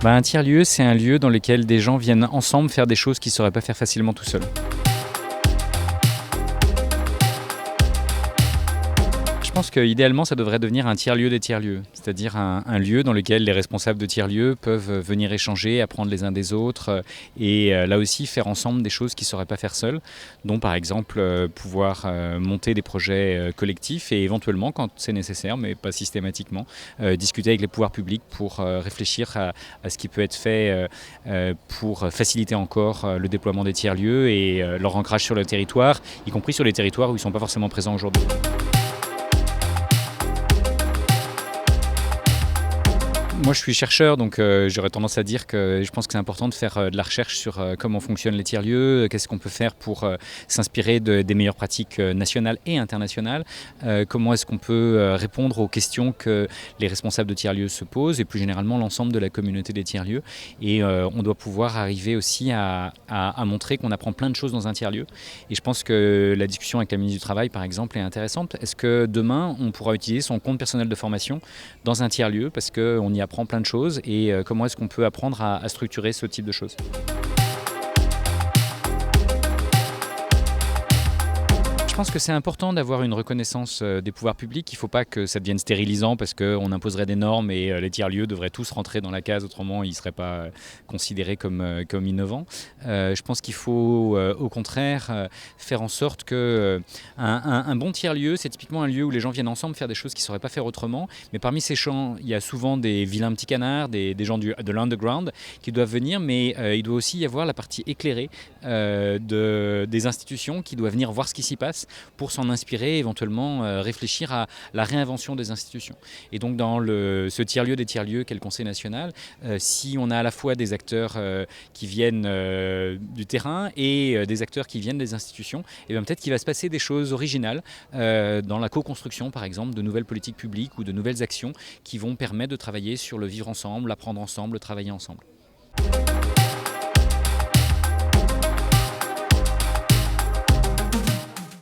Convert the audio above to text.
Un tiers-lieu, c'est un lieu dans lequel des gens viennent ensemble faire des choses qu'ils ne sauraient pas faire facilement tout seuls. Je pense qu'idéalement, ça devrait devenir un tiers-lieu des tiers-lieux, c'est-à-dire un lieu dans lequel les responsables de tiers-lieux peuvent venir échanger, apprendre les uns des autres et là aussi faire ensemble des choses qu'ils ne sauraient pas faire seuls, dont par exemple pouvoir monter des projets collectifs et éventuellement, quand c'est nécessaire, mais pas systématiquement, discuter avec les pouvoirs publics pour réfléchir à ce qui peut être fait pour faciliter encore le déploiement des tiers-lieux et leur ancrage sur le territoire, y compris sur les territoires où ils ne sont pas forcément présents aujourd'hui. Moi je suis chercheur, donc j'aurais tendance à dire que je pense que c'est important de faire de la recherche sur comment fonctionnent les tiers-lieux, qu'est-ce qu'on peut faire pour s'inspirer des meilleures pratiques nationales et internationales, comment est-ce qu'on peut répondre aux questions que les responsables de tiers-lieux se posent et plus généralement l'ensemble de la communauté des tiers-lieux. Et on doit pouvoir arriver aussi à montrer qu'on apprend plein de choses dans un tiers-lieu. Et je pense que la discussion avec la ministre du Travail par exemple est intéressante. Est-ce que demain on pourra utiliser son compte personnel de formation dans un tiers-lieu parce qu'on y apprend plein de choses et comment est-ce qu'on peut apprendre à structurer ce type de choses. Je pense que c'est important d'avoir une reconnaissance des pouvoirs publics. Il ne faut pas que ça devienne stérilisant parce qu'on imposerait des normes et les tiers-lieux devraient tous rentrer dans la case, autrement ils ne seraient pas considérés comme innovants. Je pense qu'il faut au contraire faire en sorte qu'un bon tiers-lieu, c'est typiquement un lieu où les gens viennent ensemble faire des choses qu'ils ne sauraient pas faire autrement. Mais parmi ces gens, il y a souvent des vilains petits canards, des gens de l'underground qui doivent venir, mais il doit aussi y avoir la partie éclairée des institutions qui doivent venir voir ce qui s'y passe pour s'en inspirer et éventuellement réfléchir à la réinvention des institutions. Et donc dans ce tiers-lieu des tiers-lieux qu'est le Conseil national, si on a à la fois des acteurs qui viennent du terrain et des acteurs qui viennent des institutions, et bien peut-être qu'il va se passer des choses originales dans la co-construction par exemple de nouvelles politiques publiques ou de nouvelles actions qui vont permettre de travailler sur le vivre ensemble, l'apprendre ensemble, le travailler ensemble.